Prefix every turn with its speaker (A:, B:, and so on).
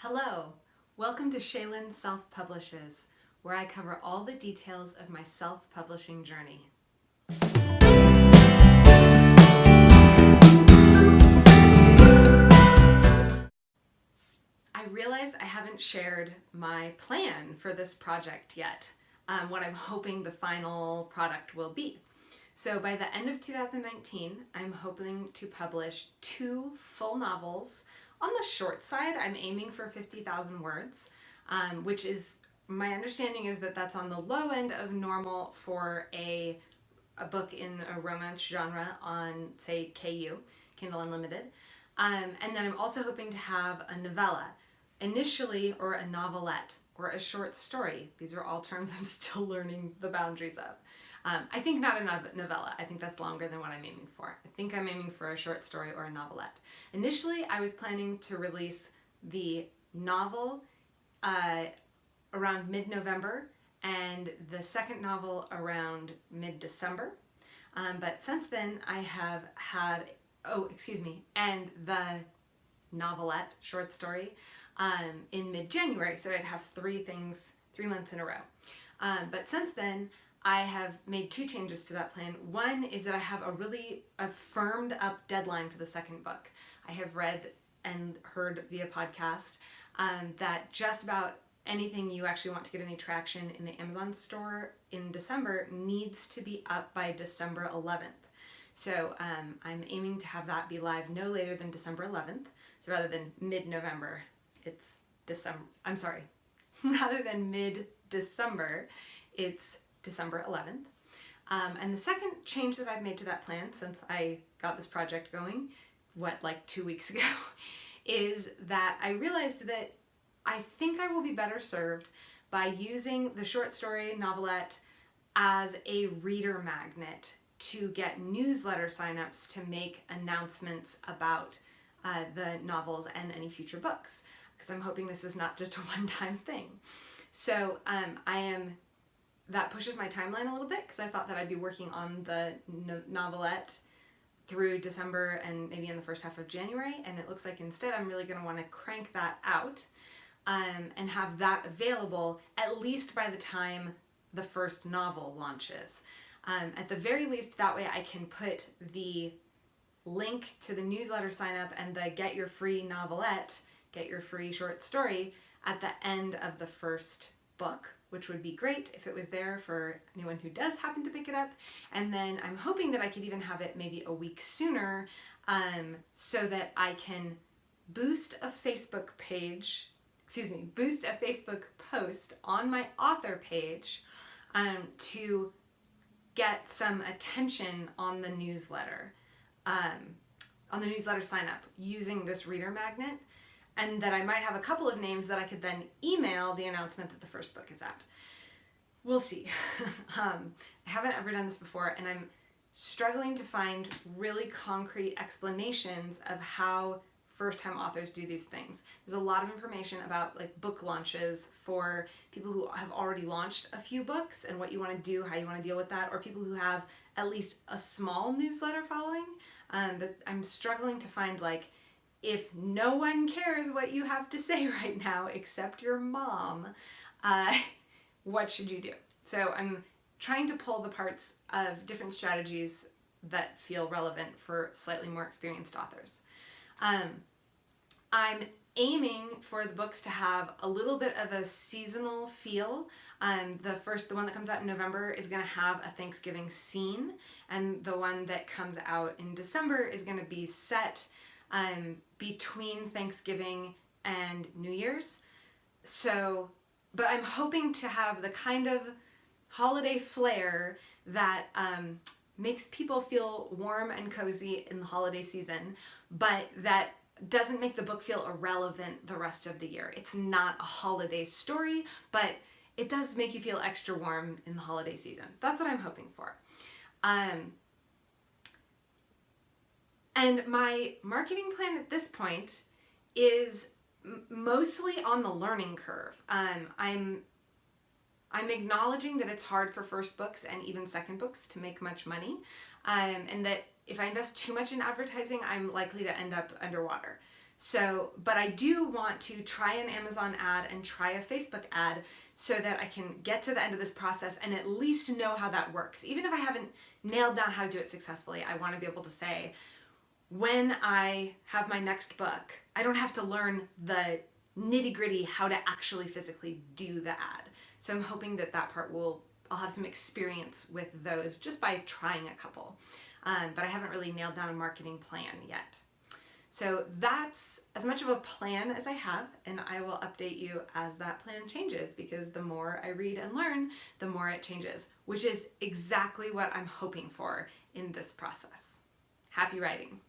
A: Hello, welcome to Shaylin Self-Publishes, where I cover all the details of my self-publishing journey. I realized I haven't shared my plan for this project yet, what I'm hoping the final product will be. So by the end of 2019, I'm hoping to publish 2 full novels. On the short side, I'm aiming for 50,000 words, which is, my understanding is that that's on the low end of normal for a book in a romance genre on, say, KU, Kindle Unlimited. And then I'm also hoping to have a novella, initially, or a novelette, or a short story. These are all terms I'm still learning the boundaries of. I think not a novella. I think that's longer than what I'm aiming for. I think I'm aiming for a short story or a novelette. Initially, I was planning to release the novel around mid-November and the second novel around mid-December. But since then, I have had, and the novelette, short story, in mid-January. So I'd have 3 months in a row. But since then, I have made 2 changes to that plan. One is that I have a firmed up deadline for the second book. I have read and heard via podcast that just about anything you actually want to get any traction in the Amazon store in December needs to be up by December 11th. So I'm aiming to have that be live no later than December 11th. So rather than mid-November, it's December, rather than mid-December, it's December 11th. And the second change that I've made to that plan since I got this project going, 2 weeks ago, is that I realized that I think I will be better served by using the short story novelette as a reader magnet to get newsletter signups to make announcements about the novels and any future books, because I'm hoping this is not just a one-time thing. So that pushes my timeline a little bit, because I thought that I'd be working on the novelette through December and maybe in the first half of January, and it looks like instead I'm really going to want to crank that out and have that available at least by the time the first novel launches. At the very least, that way I can put the link to the newsletter sign up and the get your free novelette, get your free short story at the end of the first book, which would be great if it was there for anyone who does happen to pick it up. And then I'm hoping that I could even have it maybe a week sooner, so that I can boost a Facebook post on my author page to get some attention on the newsletter, sign up using this reader magnet, and that I might have a couple of names that I could then email the announcement that the first book is out. We'll see. I haven't ever done this before, and I'm struggling to find really concrete explanations of how first-time authors do these things. There's a lot of information about book launches for people who have already launched a few books and what you want to do, how you want to deal with that, or people who have at least a small newsletter following. But I'm struggling to find if no one cares what you have to say right now except your mom, what should you do? So I'm trying to pull the parts of different strategies that feel relevant for slightly more experienced authors. I'm aiming for the books to have a little bit of a seasonal feel. The one that comes out in November is going to have a Thanksgiving scene, and the one that comes out in December is going to be set between Thanksgiving and New Year's. So, but I'm hoping to have the kind of holiday flair that makes people feel warm and cozy in the holiday season, but that doesn't make the book feel irrelevant the rest of the year. It's not a holiday story, but it does make you feel extra warm in the holiday season. That's what I'm hoping for. And my marketing plan at this point is mostly on the learning curve. I'm acknowledging that it's hard for first books and even second books to make much money, and that if I invest too much in advertising, I'm likely to end up underwater. So, but I do want to try an Amazon ad and try a Facebook ad so that I can get to the end of this process and at least know how that works. Even if I haven't nailed down how to do it successfully, I want to be able to say, when I have my next book, I don't have to learn the nitty-gritty how to actually physically do the ad. So I'm hoping that that part I'll have some experience with those just by trying a couple. But I haven't really nailed down a marketing plan yet. So that's as much of a plan as I have, and I will update you as that plan changes, because the more I read and learn, the more it changes, which is exactly what I'm hoping for in this process. Happy writing.